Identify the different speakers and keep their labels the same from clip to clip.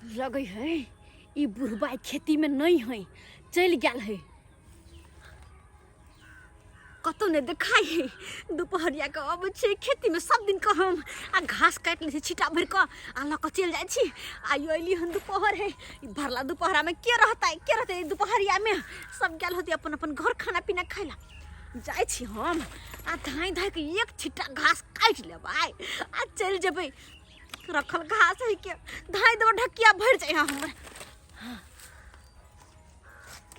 Speaker 1: लगे है ई बुढ़बा खेती में नहीं है, चल गया है। कतो ने देखाई है दोपहरिया के अब छे खेती में सब दिन का हम आ घास काट ले छिटा भर का आ ल के चल जाय छी। आई अइली हन दोपहर है, भरला दोपहरा में के रहता है दोपहरिया में सब गेल होती अपन अपन घर खाना पीना खाइला। जाय छी हम आ धाई धाई के एक छिटा घास काट लेबै आ चल जेबै। रखल घास है के धाई देबो ढकिया भर जाय हमर।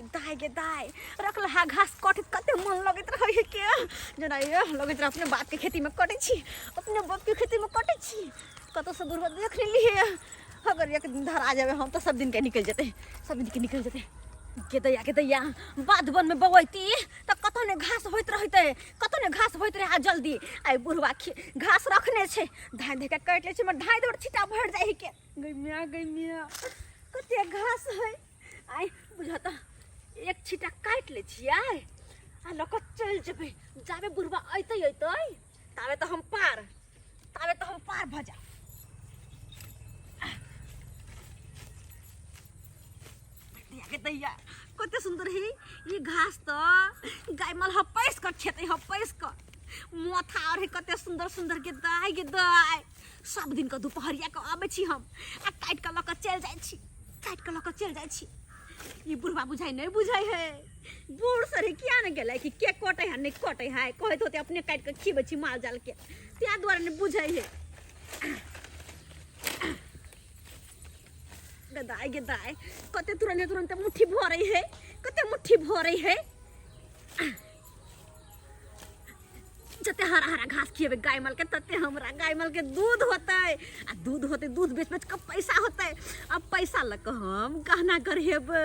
Speaker 1: दाय गे दाय रखल हा घास काटे कते मन लगत रहे के जना ये लगत रहे अपने बाप के खेती में कटे छी, अपने बाप के खेती में कटे छी। कतो से बुढ़वा देख लेली है, अगर एक दिन धर आ जावे हम तो सब दिन के निकल जते, सब दिन के निकल जते। के दैया बाध बन में बवैती त कतो ने घास होइत रहते, कतो ने घास होइत रहे। आ जल्दी आई बुढ़वा घास रखने छे धाय धे के काट ले छे, मैं धाय दौड़ छिटा भर जाई के। गई मिया कते घास है आई बुझाता एक छिटा काट ले छियै आ लक चल जेबै। जाबे बुढ़वा अइतै ताबे तो हम पार भ जा। के दैया कते सुंदर है ये घास तो गाय मल हपैस कर छेतै हपैस कर मोथा और है कते सुंदर सुंदर के दाय सब दिन का दोपहरिया के आबै छी हम आ काट के लक चल जाय छी। ये बुढ़वा बुझाई नहीं बुझाई है, बूढ़ सरे किया न गेलै कि के कटे है नहीं कटे है, कहत होते अपने काट के खीबै छी माल जाल के, त्या द्वारा नहीं बुझाई है। गदाय कते तुरंत मुट्ठी भरे है जते हरा हरा घास खिएबे गाय माल के तते हमरा गाय माल के दूध होते आ दूध बेच के पैसा होते। अब पैसा लक हम गहना गढ़ेबै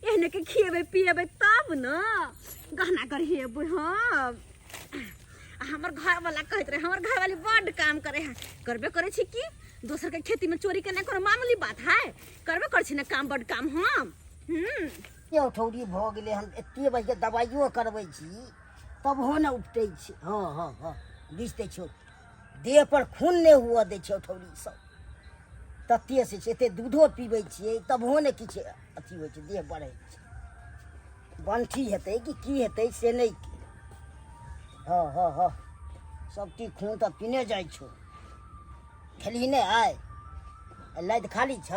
Speaker 1: एहने के खिएबे पिएबे तब न गहना गढ़ेबै हम। हमर घर वाला कहत रहे, हमर घर वाली बड़ काम करे है, करबे करे छी कि दोसर के खेती में चोरी करना कोनो मामूली बात है, करबे कर छी ना काम बड़ काम हम।
Speaker 2: ये ठौरी भ गेले हम एते बजे दवाइयो करबै छी तब हो न उपटै छै। हाँ बुझते छो देह पर खून नहीं हुआ दे छो ठौरी सब तते से एते दूधो पीबै छियै तब हो न किछ अथी होइ छै, देह बढ़ै छै। बंठी हेतै कि की हेतै से नहीं। हाँ सब टी खून तो पीने जाय छो। खेली नहीं आय लाद खाली छ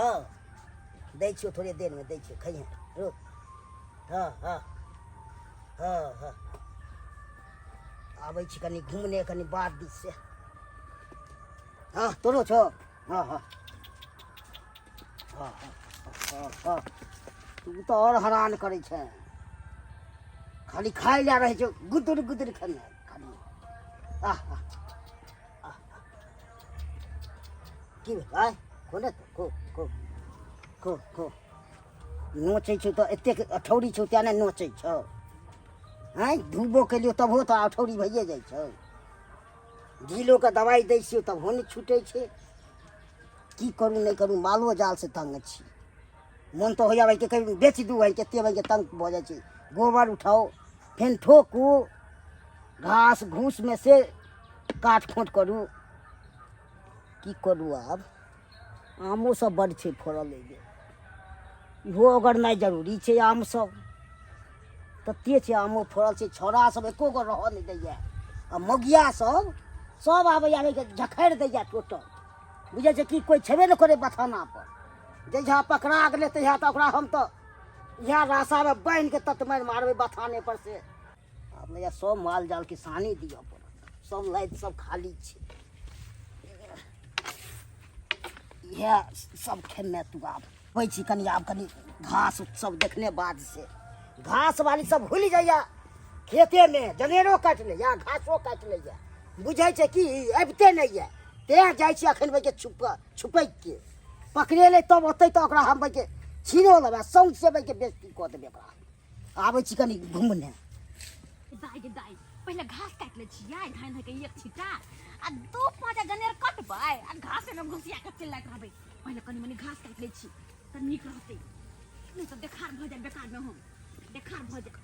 Speaker 2: दै छो, थोड़े देर में दै छो खइहे रुक। हाँ आबै छी कनी घूमने कनी बाहर दिस से। हाँ तोरो छो। हाँ तू तो और हैरान करे छे, खाली खाई ला रहे छो गुदुर खाने खाली। की भाई कोने तो को नोचै छो तो एते अठौरी छो त्या ने नोचै छो। हैं धुबो के लिए तब हो तो अठौरी भइए जाइ छो। ढीलो का दवाई दै छियो तब हो नहीं छूटे छे। की करूँ नहीं करूँ मालो जाल से तंग छी। मन तो होया भाई के कहीं बेच दू भाई केते भाई के तंग भ जाय छे। गोबर उठाओ फेन ठोकू घास घूस में से काट खोट करू की करू। अब आमो सब बड़ छे फड़ल इहो अगर नहीं जरूरी छे आम सब तते छे आमो फड़ल छे। छोरा सब एको गो रह नहीं दैया आ मगिया सब आवे के झखैर दैया टोटल। बुझे छे कि कोई छेबे न करे बथाना पर जहिया पकड़ा गेले तहिया तो ओकरा हम तो यहाँ रास्ता में बांध के तत मारबे बथाने पर से। अब भैया सब माल जाल के सानी दिया पड़त, सब लाइट सब खाली छे। यह सब खेने तू आब होइ छी कनी आब कनी घास सब देखने बाद से घास वाली सब भूल जाइया खेते में जनेरो काट ले या घासो काट ले या बुझे छे कि अबते नहीं है ते जाय छी अखन भाई के छुपै के पकड़े ले तब ओतै तो ओकरा हम भाई के छीनो लेबे सौंग से भाई के बेइज्जती क देबे। ओकरा आबै छी कनी घूमने।
Speaker 1: दाई पहले घास काट ले छियै धान के एक छिटा आ दो पांच जनेर कटबै आ घास में घुसिया के चिल्लाइत रहबै। पहले कनी मनी घास काट ले छी त नीक रहतै, नहीं तो देखार भ जाय बेकार में हम देखार भ जाय।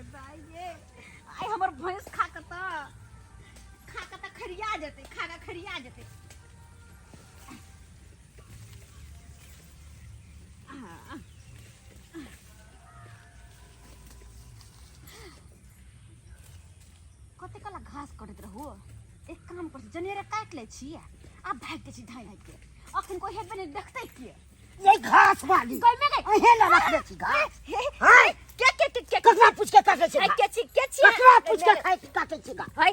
Speaker 1: दाई ये आई हमर भैंस खा के त खरिया जेते खा के खरिया जेते। घास कटत रहो एक काम कर जनेरे काट ले छी आ भाग के छी धाय धाय के अखन कोई हेबे नहीं देखते के
Speaker 2: ये घास वाली
Speaker 1: कोई में गई
Speaker 2: हे ला रख दे छी घास हाय
Speaker 1: के
Speaker 2: ककरा पूछ के काटे छी
Speaker 1: के छी
Speaker 2: ककरा पूछ के खाए काटे छी
Speaker 1: हाय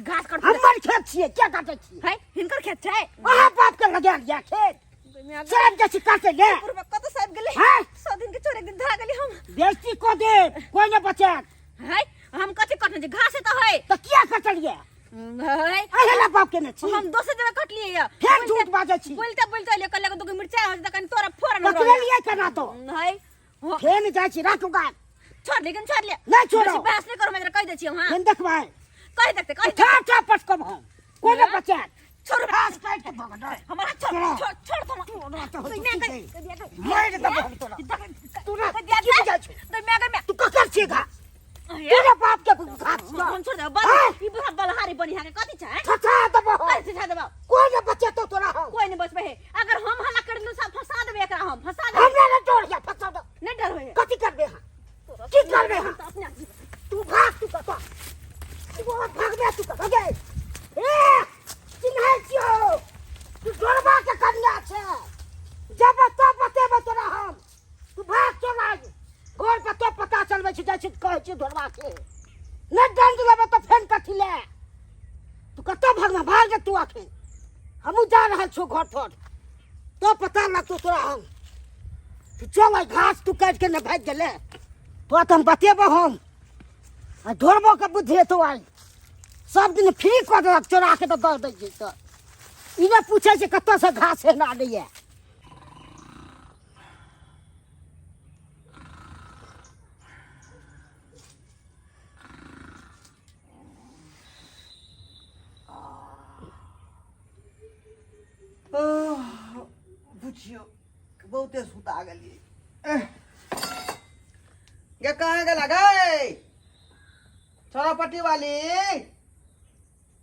Speaker 1: घास कट
Speaker 2: हमर खेत छिए क्या काटे छी
Speaker 1: हाय हिनकर खेत छै
Speaker 2: अहाँ बाप के लगा दिया खेत सब जे छी काटे ले
Speaker 1: पूर्व कत सब गेले
Speaker 2: हां
Speaker 1: 100 दिन के चोर एक दिन धा गेली हम
Speaker 2: बेइज्जती को दे कोई न बचत
Speaker 1: हाय हम कथि कटने जे घास त है
Speaker 2: तो क्या कटलिए
Speaker 1: हाय
Speaker 2: अहे ला बाप के न छी
Speaker 1: हम दोसर जगह कट लिए या
Speaker 2: फिर झूठ बाजे छी
Speaker 1: बोलते ले कल दो मिर्चा हो त कन तोरा फोरन
Speaker 2: पकड़ लिए केना तो
Speaker 1: हाय
Speaker 2: फेन जाय छी राखू गाय
Speaker 1: छोड़ लेकिन छोड़ ले
Speaker 2: नहीं छोड़ो
Speaker 1: बहस नहीं करो मैं कह दे छी हां
Speaker 2: फेन देखबाय
Speaker 1: कह देखते कह
Speaker 2: ठा पटकब हम कोई न बचत
Speaker 1: छोड़
Speaker 2: घास काट के भगड़
Speaker 1: हमारा छोड़ तुम
Speaker 2: मार दे हम तोरा
Speaker 1: तो मैं
Speaker 2: तू ककर छेगा तेरे बाप के घास
Speaker 1: कौन छोड़ दे बस ई बुढ़ा बलहारी बनी है कथि छै
Speaker 2: छछा दबो
Speaker 1: कैसे छा देबो
Speaker 2: कोई न बचे तो तोरा हम
Speaker 1: कोई नहीं बचबे है अगर हम हल्ला कर लू सब फसा देबे एकरा हम फसा देबे
Speaker 2: हमरा न तोड़ या फसा दो
Speaker 1: नहीं डर होए
Speaker 2: कथि करबे हां की करबे हां
Speaker 1: अपने
Speaker 2: तू भाग तू कत तू भाग दे तू कत गे ए चिन्है छियो तू डरबा के कन्या छै जब तो बतेबे तोरा हम तू भाग चल आज घर पर तो पता चलबे छै जाइ छै कहै छै डरबा के न दंड लेबे तो फेन कथि ले तू कत भागना भाग जा तू आखे हमू जा रहल छो घर पर तो पता लगतो तोरा हम तू चल आई घास तू काट के न भाग गेले तो हम बतेबो हम आ ढोरबो के बुद्धि तो आई सब दिन फ्री कर देलक चोरा के तो दर दै छै तो ई ने पूछे छै कत से घास है ना दैए
Speaker 3: बुझियो बहुते सुता गेलिए ये कहाँ गेला गए छोरापट्टी वाली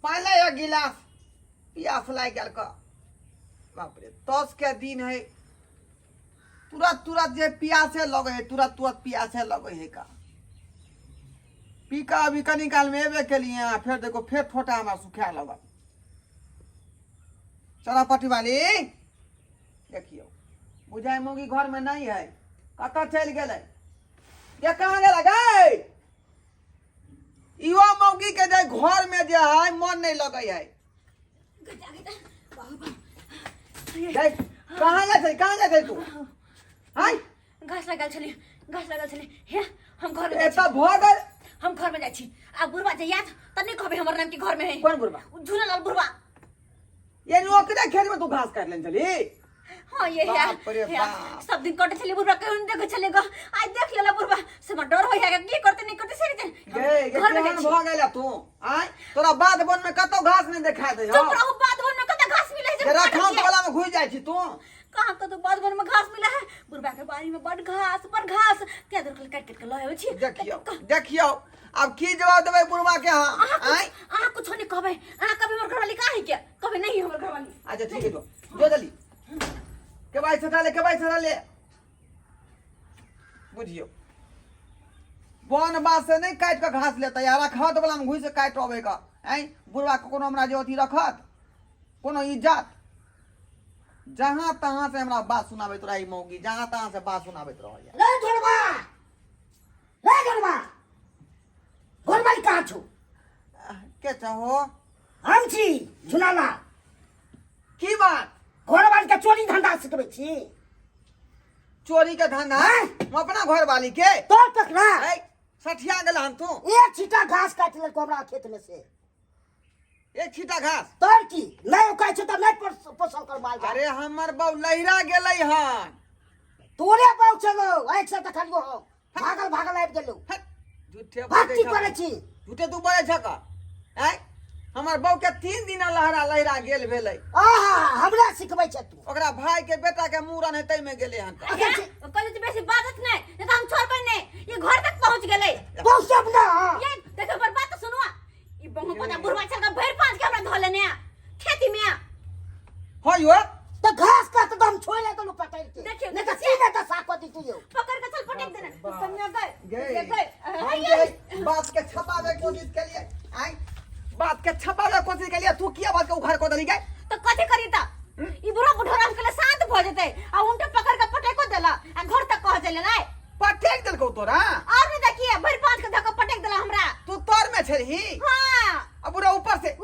Speaker 3: पाले एक गिलास पियास लाग गेल का बाप रे 10 के दिन है तुरंत तुरंत जे पियासे लगे है तुरंत तुरंत पियासे लगे है का पी का अभी कनी काल में एबे के लिए फिर देखो फिर ठोटा हमारा सुखा लगा छोरापट्टी वाली देखियो बुझाई मोगी घर में नहीं है कत चल गए ये कहाँ गेला गए इहो मौगी के जे घर में जे है मन नहीं लगे है कहाँ गए तू हाय
Speaker 1: घास लगल छले हे हम घर में
Speaker 3: एता भगल
Speaker 1: हम घर में जाइ छी आ बुढ़वा जे याद त नहीं कहबे हमर नाम के घर में है
Speaker 3: कौन बुढ़वा
Speaker 1: झूलालाल बुढ़वा
Speaker 3: ये ओकरे खेत में तू घास काट लेन चली
Speaker 1: हां ये है
Speaker 3: बाप रे बाप
Speaker 1: सब दिन कटे छले बुढ़वा कहन देखे छले ग आज देख लेला बुढ़वा से म डर होय है की करते नहीं करते से
Speaker 3: घर में भ गेला तू आय तोरा बाद बन में कतो घास नहीं देखा दे
Speaker 1: चुप रहो बाद बन में कत घास मिले है
Speaker 3: तेरा खान वाला में घुस जाय छी तू
Speaker 1: कहां तो बाद बन में घास मिला है बुढ़वा के बारी में बड़ घास क्या दर काट के लए छी
Speaker 3: देखियो अब की जवाब देबे बुढ़वा के हां आय
Speaker 1: आ कुछ नहीं कहबे आ कभी हमर घरवाली का है क्या कभी नहीं हमर घरवाली
Speaker 3: अच्छा ठीक है जो जल्दी के भाई सटा ले बुझियो बन बास से नहीं काट के घास लेता यार रखत वाला में घुस से काट अबे का आय बुढ़वा के कोनो हमरा जे अथी रखत कोनो इज्जत जहां तहां से हमरा बात सुनाबैत रही मौगी जहां तहां से बात सुनाबैत रह
Speaker 2: ले घरवा घरवाली कहाँ छौ
Speaker 3: के चाहो
Speaker 2: हम छी झुलाला
Speaker 3: की बात
Speaker 2: घरवाली के चोरी धंधा सिखबै छी
Speaker 3: चोरी के धंधा हम अपना घर वाली के
Speaker 2: तो टकरा
Speaker 3: सठिया गेल हम तू
Speaker 2: एक छीटा घास काट ले को हमरा खेत में से
Speaker 3: एक छीटा घास
Speaker 2: तोर की नहीं कहै छ त नहीं पोसल कर माल
Speaker 3: अरे हमर बौ लहिरा गेलै हन
Speaker 2: तोरे बाऊ चलो एक से त खलियो हो भागल आबि गेलो
Speaker 3: झूठे
Speaker 2: बात करे छी
Speaker 3: झूठे तू बोले छ का हैं हमर बौ के 3 दिन लहिरा गेल भेलै
Speaker 2: आहा हमरा सिखबै छ तू
Speaker 3: ओकरा भाई के बेटा के मूरन है तै में गेले हन
Speaker 1: कल से बेसी बात नहीं नहीं तो हम छोड़बै नहीं ये घर तक पहुंच गेलै
Speaker 2: बहुत सब ना
Speaker 1: ये देखो पर बात तो सुनवा ई बहु पता बुढ़वा चल का भैर पांच के हमरा धो लेने खेती में
Speaker 3: हो यो
Speaker 2: तो घास काट दम छोड़ ले तो पकड़ के
Speaker 1: देखियो
Speaker 2: नहीं तो सीधे तो साको दी तू
Speaker 1: पकड़ के चल पटक देना समय
Speaker 3: गए
Speaker 1: गए
Speaker 3: बात के छपा दे कोशिश के लिए आई बात के छपावे कोशिश के लिए तू किया बात के उघार को दली गए
Speaker 1: तो कथी करी ता ई बुढ़ा बुढ़ा के लिए शांत भ जते आ उनके पकड़ के पटेको देला आ घर तक कह चले ना
Speaker 3: पटेक दिल को तोरा
Speaker 1: और नहीं देखिए भर पांच के धक्का पटेक देला हमरा
Speaker 3: तू तोर में छरही
Speaker 1: हां
Speaker 3: अब पूरा ऊपर से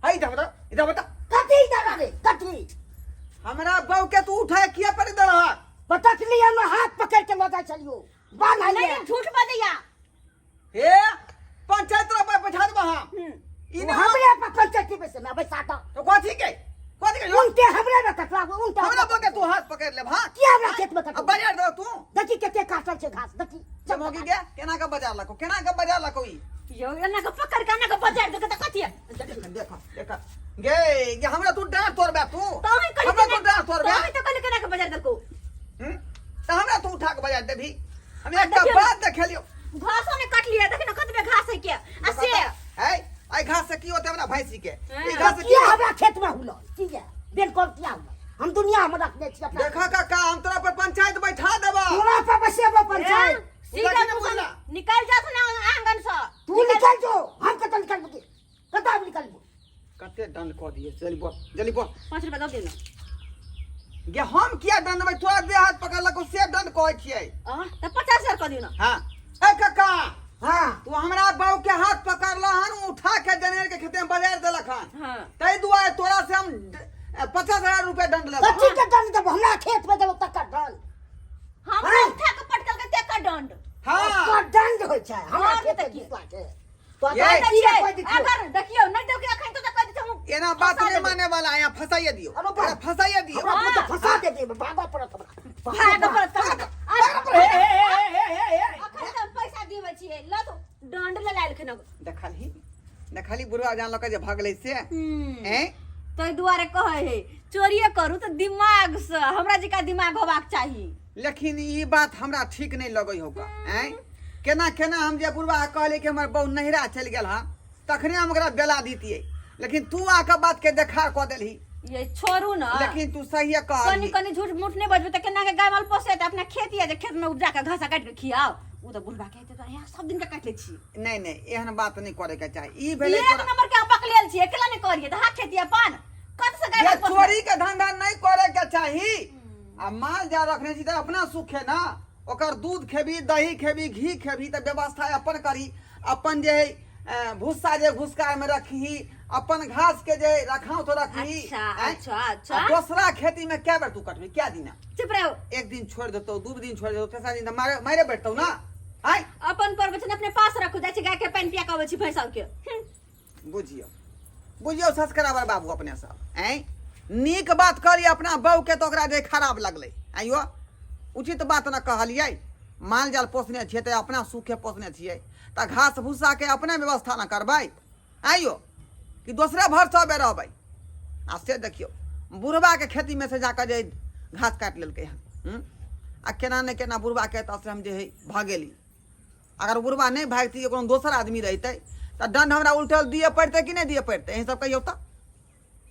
Speaker 3: हई इधर बता
Speaker 2: कथी इधर रे कथी
Speaker 3: हमरा बहू के तू उठाए किया पर दल
Speaker 2: पता चली हम हाथ पकड़ के लगा चलियो बांध ले
Speaker 1: नहीं झूठ बदैया
Speaker 3: हे पंचायत रो पे बैठा दबा हम
Speaker 2: इन हमरे पर पंचायती में से मैं बैठाता
Speaker 3: तो कथी के
Speaker 2: उनके हमरे में कटवा उनके
Speaker 3: हमरा बहू के तू हाथ पकड़ ले भाग
Speaker 2: क्या हमरा खेत में
Speaker 3: अब
Speaker 2: कटवा
Speaker 3: बाजार दो तू
Speaker 2: देखी केते काटल छे घास देखी
Speaker 3: चमोगी के केना का बाजार लको केना का बाजार लको ई
Speaker 1: यो एना के पकड़ के एना के बाजार देख त कथी है
Speaker 3: देखा गे हमरा तू डांट तोड़ बे तू
Speaker 1: तो ही कल
Speaker 3: हमरा तू डांट तोड़ बे
Speaker 1: तो कल के एना के बाजार देखो
Speaker 3: तो हमरा तू उठा के बाजार देभी हम एक बात देख लियो
Speaker 1: घासों ने काट लिया देख ना कतबे घास है के आ से
Speaker 3: है आई घास से की होते हमरा भैंसी के ई
Speaker 2: घास
Speaker 3: घास से
Speaker 2: किया हमरा खेत में हुलो ठीक है बिल्कुल किया हुलो हम दुनिया में रखने छी अपना
Speaker 3: देखा का हम तोरा पर पंचायत बैठा देबा
Speaker 2: तोरा पर बसेबो पंचायत
Speaker 1: सीधा मुसला निकल जा ना आंगन से
Speaker 2: तू निकल जो हम कत निकल बगे कत निकल
Speaker 3: कते दंड क दिए जल्दी बोल
Speaker 1: 5 रुपया दो देना
Speaker 3: गे हम किया दंड में तोरा दे हाथ पकड़लको से दंड कहै छियै
Speaker 1: तो 50,000 कर दियो ना
Speaker 3: हां ए काका
Speaker 2: हां
Speaker 3: तू हमरा बहू के हाथ पकड़ला हन उठा के जनेर के खेते में बाजार देलक हन
Speaker 1: हां
Speaker 3: तै दुआरे तोरा से हम 50,000 रुपया दंड लेब
Speaker 2: कथी के दंड देबो हमरा खेत में देबो तक दंड
Speaker 1: हम उठा के पटकल के तेका दंड
Speaker 3: हां
Speaker 2: का दंड होय छै हमरा खेत में दिसला छै तो
Speaker 3: ये
Speaker 1: अगर देखियो नहीं देखियो अखन तो कह दै हम
Speaker 3: एना बात नहीं माने वाला यहाँ फसाइए दियो अरे फसाइए दियो
Speaker 2: हमरा तो फसा दे दे बाबा पड़त
Speaker 1: भाग पड़त अखन तो पैसा देबै छियै ल तो दंड ले लाइल खन
Speaker 3: देखली बुढ़वा जान लक जे भागले से हैं
Speaker 1: तै दुआरे कहै है चोरिए करू तो दिमाग से हमरा जिका दिमाग होबाक चाहिए
Speaker 3: लेकिन ई बात हमरा ठीक नहीं लगै होगा हैं केना केना हम जे बुढ़वा कहले कि हमर बहु नहिरा चल गेल हां तखने हम ओकरा बेला दीतिए लेकिन तू आके बात के देखा क देलही
Speaker 1: ये छोड़ू ना
Speaker 3: लेकिन तू सही कह
Speaker 1: कनी कनी झूठ मूठ नहीं बजबे त केना के गाय माल पोसे त अपना खेती है जे खेत में उपजा के घासा काट के खियाओ उ त बुढ़वा कहते त यार सब दिन के काट ले छी
Speaker 3: नहीं एहन बात नहीं करे के चाही ई भेले
Speaker 1: एक नंबर के पक लेल छी अकेला नहीं करिए त हाथ खेती अपन कत से गाय
Speaker 3: ये
Speaker 1: माल पोसे
Speaker 3: चोरी के धंधा नहीं करे के चाही आ माल जा रखने छी त अपना सुख है ना ओकर दूध खेबी दही खेबी घी खेबी त व्यवस्था अपन करी अपन जे भूसा जे घुसकार में रखी अपन घास के जे रखाओ तो रखी
Speaker 1: अच्छा
Speaker 3: दूसरा खेती में क्या बेर तू कटबी क्या दिन
Speaker 1: चुप रहो
Speaker 3: एक दिन छोड़ देतो दो दिन छोड़ देतो तेसरा दिन मारे बैठतो ना आई
Speaker 1: अपन परवचन अपने पास रखू जाय छी गाय के पानी पिया कबै छी भैंसा के
Speaker 3: बुझियो सस्कराबर बाबू अपने सब हैं नीक बात करी अपना बहू के तो ओकरा जे खराब लगले आइयो उचित बात न कहलियै माल जाल पोसने छियै त अपना सुखे पोसने छियै त घास भूसा के अपने व्यवस्था न करबै आइयो कि दूसरे भर सब रहबै आ से देखियो बुढ़वा के खेती में से जाकर जे घास काट लेलकै हन आ केना ने केना बुढ़वा के त से हम जे है भागेली अगर बुढ़वा नहीं भागती कोनो दोसर आदमी रहते त दंड हमरा उल्टल दिए पड़ते कि नहीं दिए पड़ते यही सब कहियो त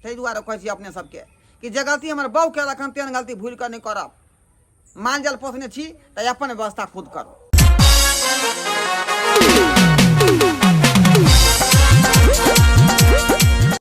Speaker 3: ताहि दुआरे कहै छी अपने सबके कि जे गलती हमर बहू के रखन तेहन गलती भूल कर नहीं करब माल जाल पोसने छी त अपन व्यवस्था खुद करू